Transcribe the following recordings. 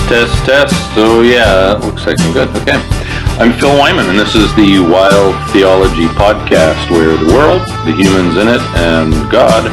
Test. So yeah, it looks like I'm good. Okay. I'm Phil Wyman, and this is the Wild Theology podcast, where the world, the humans in it, and God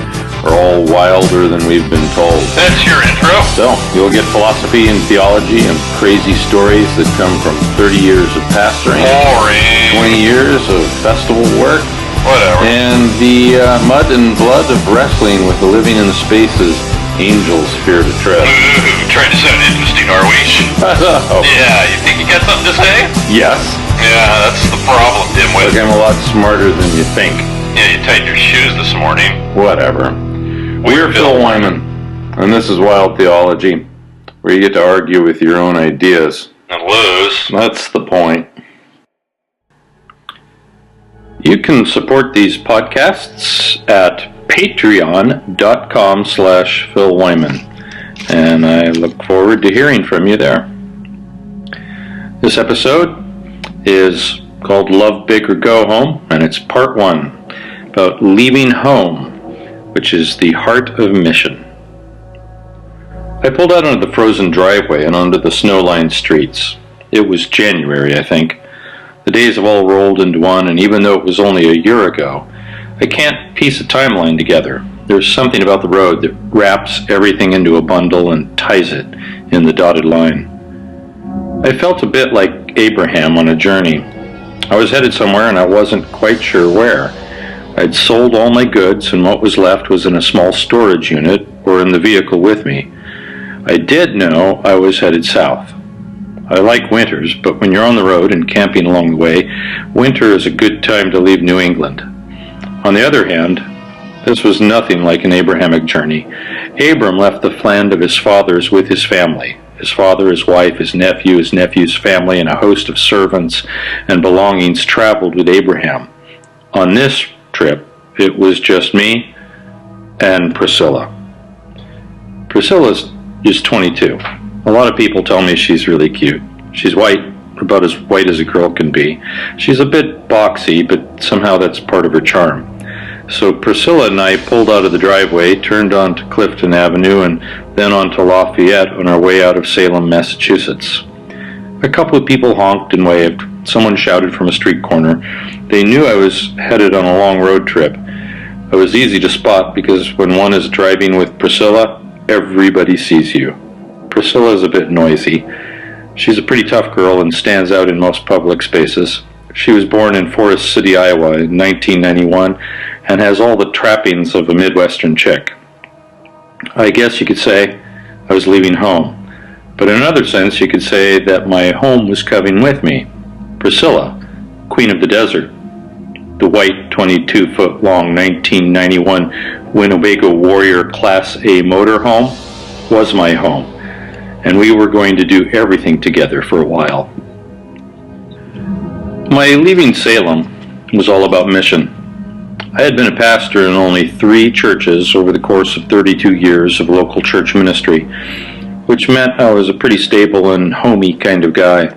are all wilder than we've been told. That's your intro? So, you'll get philosophy and theology and crazy stories that come from 30 years of pastoring, boring, 20 years of festival work, whatever, and the mud and blood of wrestling with the living in the spaces angels fear to tread. Ooh, trying to sound interesting, are we? Oh. Yeah, you think you got something to say? Yes. Yeah, that's the problem, dimwit. Look, I'm a lot smarter than you think. Yeah, you tightened your shoes this morning. Whatever. We're Phil Wyman, and this is Wild Theology, where you get to argue with your own ideas. And lose. That's the point. You can support these podcasts at patreon.com/Phil Wyman, and I look forward to hearing from you there. This episode is called Love Big or Go Home, and it's part 1 about leaving home, which is the heart of mission. I pulled out onto the frozen driveway and onto the snow-lined streets. It was January, I think. The days have all rolled into one, and even though it was only a year ago, I can't piece a timeline together. There's something about the road that wraps everything into a bundle and ties it in the dotted line. I felt a bit like Abraham on a journey. I was headed somewhere and I wasn't quite sure where. I'd sold all my goods, and what was left was in a small storage unit or in the vehicle with me. I did know I was headed south. I like winters, but when you're on the road and camping along the way, winter is a good time to leave New England. On the other hand, this was nothing like an Abrahamic journey. Abram left the land of his fathers with his family. His father, his wife, his nephew's family, and a host of servants and belongings traveled with Abraham. On this trip, it was just me and Priscilla. Priscilla is 22. A lot of people tell me she's really cute. She's white, about as white as a girl can be. She's a bit boxy, but somehow that's part of her charm. So Priscilla and I pulled out of the driveway, turned onto Clifton Avenue, and then onto Lafayette on our way out of Salem, Massachusetts. A couple of people honked and waved. Someone shouted from a street corner. They knew I was headed on a long road trip. I was easy to spot because when one is driving with Priscilla, everybody sees you. Priscilla is a bit noisy. She's a pretty tough girl and stands out in most public spaces. She was born in Forest City, Iowa in 1991 and has all the trappings of a Midwestern chick. I guess you could say I was leaving home, but in another sense you could say that my home was coming with me. Priscilla, Queen of the Desert, the white 22-foot-long 1991 Winnebago Warrior Class A motorhome, was my home, and we were going to do everything together for a while. My leaving Salem was all about mission. I had been a pastor in only 3 churches over the course of 32 years of local church ministry, which meant I was a pretty stable and homey kind of guy.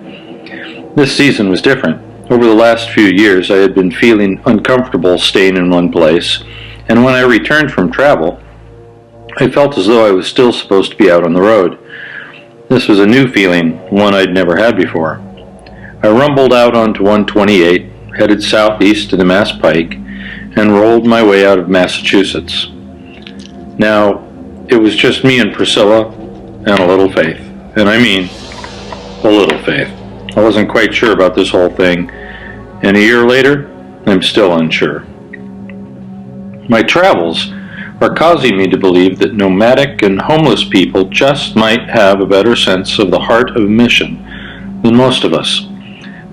This season was different. Over the last few years, I had been feeling uncomfortable staying in one place, and when I returned from travel, I felt as though I was still supposed to be out on the road. This was a new feeling, one I'd never had before. I rumbled out onto 128, headed southeast to the Mass Pike, and rolled my way out of Massachusetts. Now, it was just me and Priscilla and a little faith. And I mean, a little faith. I wasn't quite sure about this whole thing, and a year later, I'm still unsure. My travels are causing me to believe that nomadic and homeless people just might have a better sense of the heart of mission than most of us.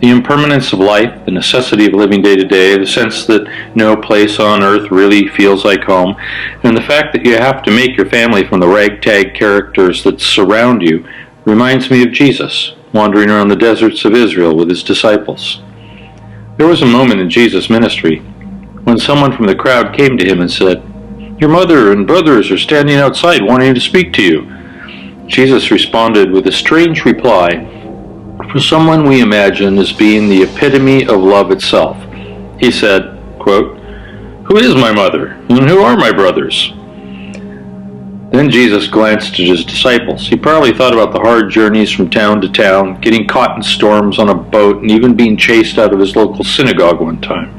The impermanence of life, the necessity of living day to day, the sense that no place on earth really feels like home, and the fact that you have to make your family from the ragtag characters that surround you reminds me of Jesus, wandering around the deserts of Israel with his disciples. There was a moment in Jesus' ministry when someone from the crowd came to him and said, "Your mother and brothers are standing outside wanting to speak to you." Jesus responded with a strange reply for someone we imagine as being the epitome of love itself. He said, quote, "Who is my mother, and who are my brothers?" Then Jesus glanced at his disciples. He probably thought about the hard journeys from town to town, getting caught in storms on a boat, and even being chased out of his local synagogue one time.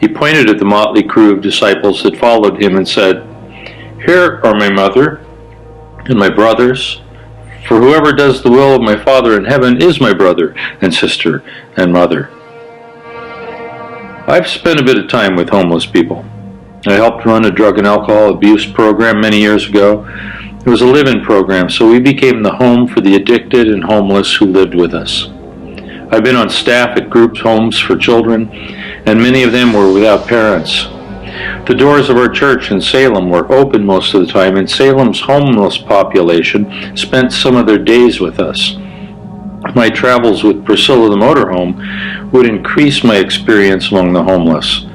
He pointed at the motley crew of disciples that followed him and said, "Here are my mother and my brothers, for whoever does the will of my Father in heaven is my brother and sister and mother." I've spent a bit of time with homeless people. I helped run a drug and alcohol abuse program many years ago. It was a live-in program, so we became the home for the addicted and homeless who lived with us. I've been on staff at group homes for children, and many of them were without parents. The doors of our church in Salem were open most of the time, and Salem's homeless population spent some of their days with us. My travels with Priscilla the motorhome would increase my experience among the homeless.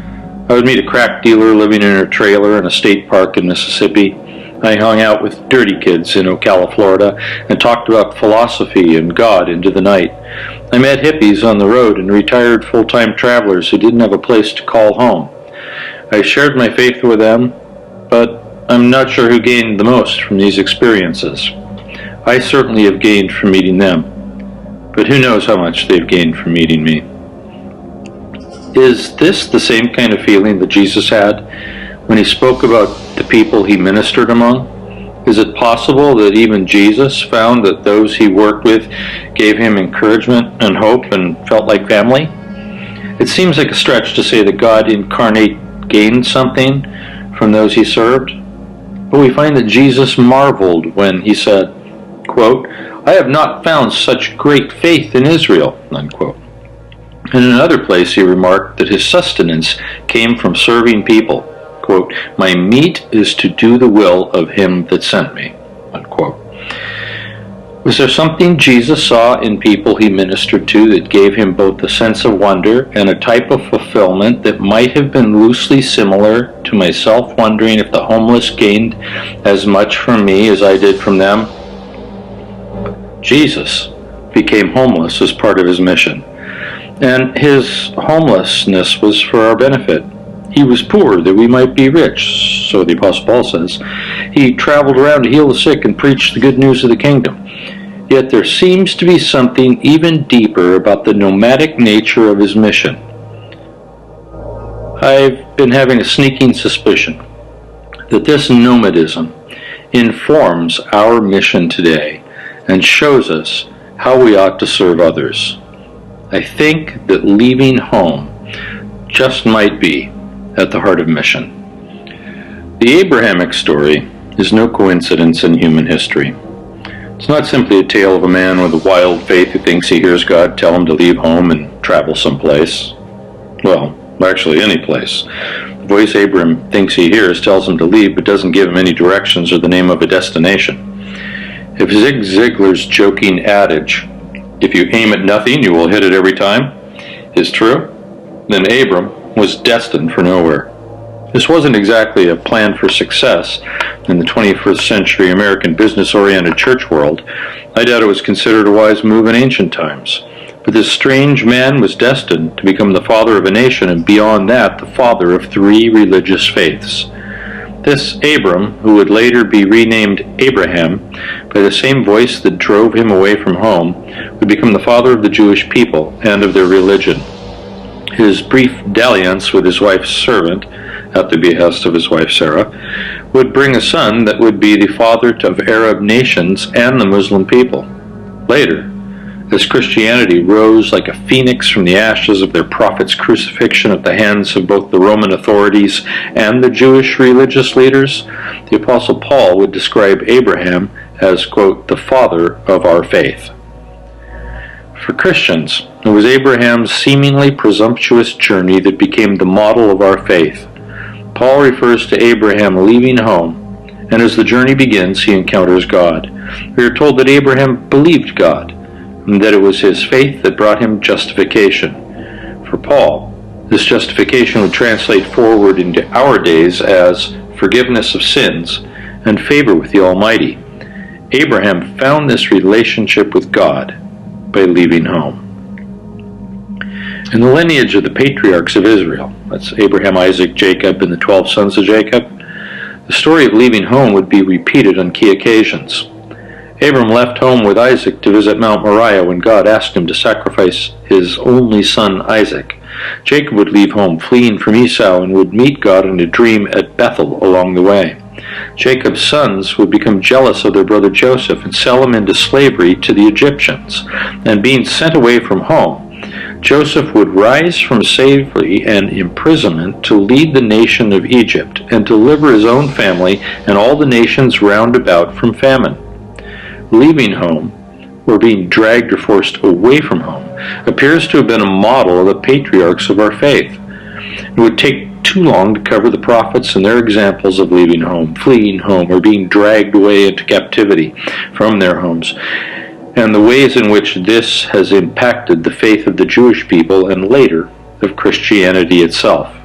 I would meet a crack dealer living in a trailer in a state park in Mississippi. I hung out with dirty kids in Ocala, Florida, and talked about philosophy and God into the night. I met hippies on the road and retired full-time travelers who didn't have a place to call home. I shared my faith with them, but I'm not sure who gained the most from these experiences. I certainly have gained from meeting them, but who knows how much they've gained from meeting me. Is this the same kind of feeling that Jesus had when he spoke about the people he ministered among? Is it possible that even Jesus found that those he worked with gave him encouragement and hope and felt like family? It seems like a stretch to say that God incarnate gained something from those he served, but we find that Jesus marveled when he said, quote, "I have not found such great faith in Israel," unquote. In another place he remarked that his sustenance came from serving people. Quote, "My meat is to do the will of him that sent me," unquote. Was there something Jesus saw in people he ministered to that gave him both a sense of wonder and a type of fulfillment that might have been loosely similar to myself wondering if the homeless gained as much from me as I did from them? Jesus became homeless as part of his mission, and his homelessness was for our benefit. He was poor that we might be rich, so the Apostle Paul says. He traveled around to heal the sick and preach the good news of the kingdom. Yet there seems to be something even deeper about the nomadic nature of his mission. I've been having a sneaking suspicion that this nomadism informs our mission today and shows us how we ought to serve others. I think that leaving home just might be at the heart of mission. The Abrahamic story is no coincidence in human history. It's not simply a tale of a man with a wild faith who thinks he hears God tell him to leave home and travel someplace. Well, actually any place. The voice Abraham thinks he hears tells him to leave but doesn't give him any directions or the name of a destination. If Zig Ziglar's joking adage, "If you aim at nothing, you will hit it every time," is true, then Abram was destined for nowhere. This wasn't exactly a plan for success in the 21st century American business-oriented church world. I doubt it was considered a wise move in ancient times. But this strange man was destined to become the father of a nation, and beyond that, the father of 3 religious faiths. This Abram, who would later be renamed Abraham by the same voice that drove him away from home, would become the father of the Jewish people and of their religion. His brief dalliance with his wife's servant, at the behest of his wife Sarah, would bring a son that would be the father of Arab nations and the Muslim people. Later, as Christianity rose like a phoenix from the ashes of their prophet's crucifixion at the hands of both the Roman authorities and the Jewish religious leaders, the Apostle Paul would describe Abraham as, quote, "the father of our faith." For Christians, it was Abraham's seemingly presumptuous journey that became the model of our faith. Paul refers to Abraham leaving home, and as the journey begins, he encounters God. We are told that Abraham believed God, and that it was his faith that brought him justification. For Paul, this justification would translate forward into our days as forgiveness of sins and favor with the Almighty. Abraham found this relationship with God by leaving home. In the lineage of the patriarchs of Israel, that's Abraham, Isaac, Jacob, and the 12 sons of Jacob, The story of leaving home would be repeated on key occasions. Abram left home with Isaac to visit Mount Moriah when God asked him to sacrifice his only son Isaac. Jacob would leave home fleeing from Esau and would meet God in a dream at Bethel along the way. Jacob's sons would become jealous of their brother Joseph and sell him into slavery to the Egyptians. And being sent away from home, Joseph would rise from slavery and imprisonment to lead the nation of Egypt and deliver his own family and all the nations round about from famine. Leaving home, or being dragged or forced away from home, appears to have been a model of the patriarchs of our faith. It would take too long to cover the prophets and their examples of leaving home, fleeing home, or being dragged away into captivity from their homes, and the ways in which this has impacted the faith of the Jewish people and later of Christianity itself.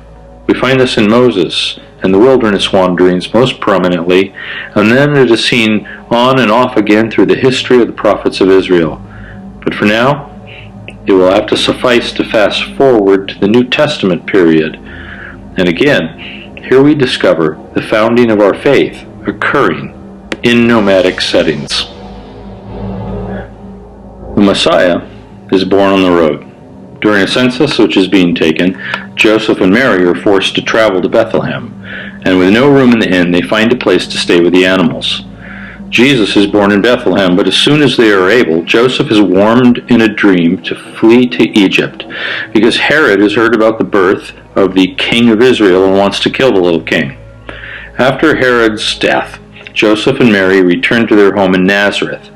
We find this in Moses and the wilderness wanderings most prominently, and then it is seen on and off again through the history of the prophets of Israel. But for now, it will have to suffice to fast forward to the New Testament period. And again, here we discover the founding of our faith occurring in nomadic settings. The Messiah is born on the road. During a census which is being taken, Joseph and Mary are forced to travel to Bethlehem, and with no room in the inn, they find a place to stay with the animals. Jesus is born in Bethlehem, but as soon as they are able, Joseph is warned in a dream to flee to Egypt, because Herod has heard about the birth of the king of Israel and wants to kill the little king. After Herod's death, Joseph and Mary return to their home in Nazareth,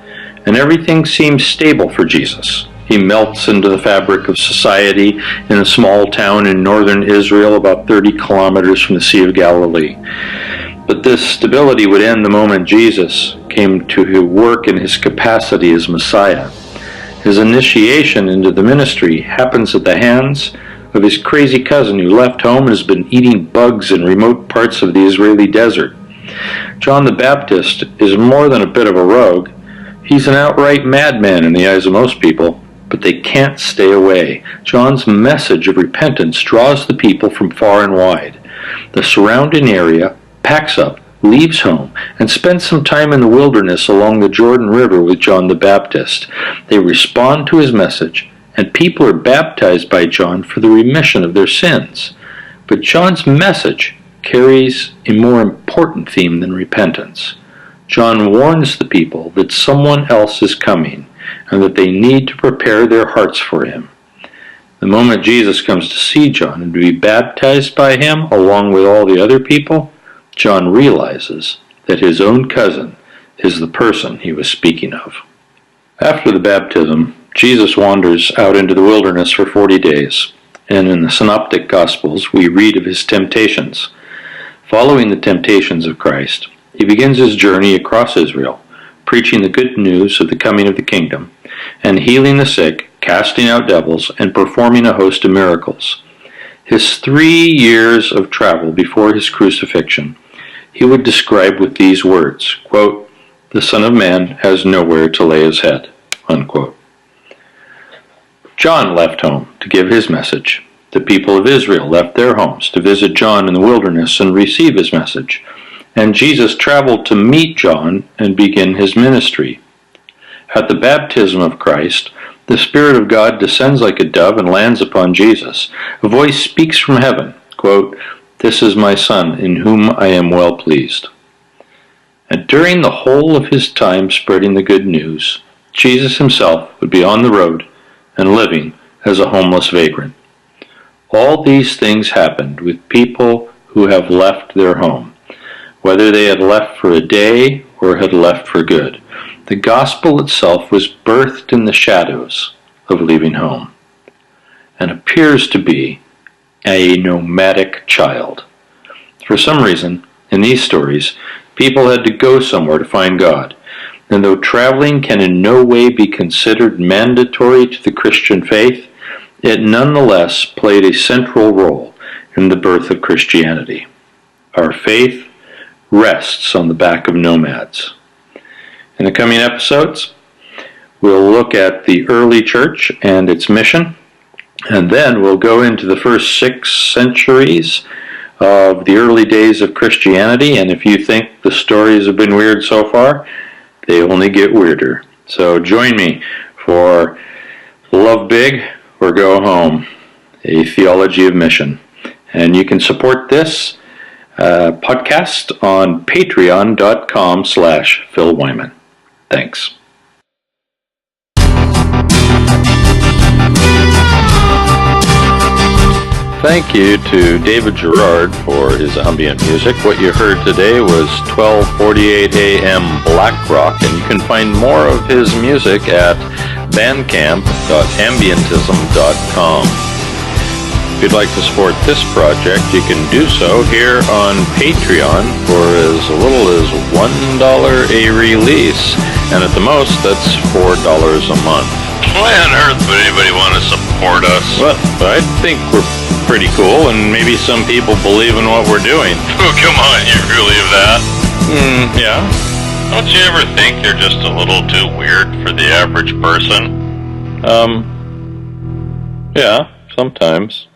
and everything seems stable for Jesus. He melts into the fabric of society in a small town in northern Israel about 30 kilometers from the Sea of Galilee. But this stability would end the moment Jesus came to work in his capacity as Messiah. His initiation into the ministry happens at the hands of his crazy cousin who left home and has been eating bugs in remote parts of the Israeli desert. John the Baptist is more than a bit of a rogue. He's an outright madman in the eyes of most people, but they can't stay away. John's message of repentance draws the people from far and wide. The surrounding area packs up, leaves home, and spends some time in the wilderness along the Jordan River with John the Baptist. They respond to his message, and people are baptized by John for the remission of their sins. But John's message carries a more important theme than repentance. John warns the people that someone else is coming and that they need to prepare their hearts for him. The moment Jesus comes to see John and to be baptized by him along with all the other people, John realizes that his own cousin is the person he was speaking of. After the baptism, Jesus wanders out into the wilderness for 40 days, and in the Synoptic Gospels we read of his temptations. Following the temptations of Christ, he begins his journey across Israel, preaching the good news of the coming of the kingdom, and healing the sick, casting out devils, and performing a host of miracles. His 3 years of travel before his crucifixion, he would describe with these words, quote, "The Son of Man has nowhere to lay his head," unquote. John left home to give his message. The people of Israel left their homes to visit John in the wilderness and receive his message. And Jesus traveled to meet John and begin his ministry. At the baptism of Christ, the Spirit of God descends like a dove and lands upon Jesus. A voice speaks from heaven, quote, "This is my Son, in whom I am well pleased." And during the whole of his time spreading the good news, Jesus himself would be on the road and living as a homeless vagrant. All these things happened with people who have left their home, whether they had left for a day or had left for good. The gospel itself was birthed in the shadows of leaving home and appears to be a nomadic child. For some reason, in these stories, people had to go somewhere to find God. And though traveling can in no way be considered mandatory to the Christian faith, it nonetheless played a central role in the birth of Christianity. Our faith rests on the back of nomads. In the coming episodes, we'll look at the early church and its mission, and then we'll go into the first 6 centuries of the early days of Christianity, and if you think the stories have been weird so far, they only get weirder. So join me for Love Big or Go Home, a Theology of Mission. And you can support this podcast on patreon.com/Phil Wyman. Thanks. Thank you to David Gerard for his ambient music. What you heard today was 12:48 a.m. Black Rock, and you can find more of his music at bandcamp.ambientism.com. If you'd like to support this project, you can do so here on Patreon for as little as $1 a release, and at the most, that's $4 a month. Why on earth would anybody want to support us? Well, I think we're pretty cool, and maybe some people believe in what we're doing. Oh, come on, you believe that? Yeah. Don't you ever think you're just a little too weird for the average person? Yeah, sometimes.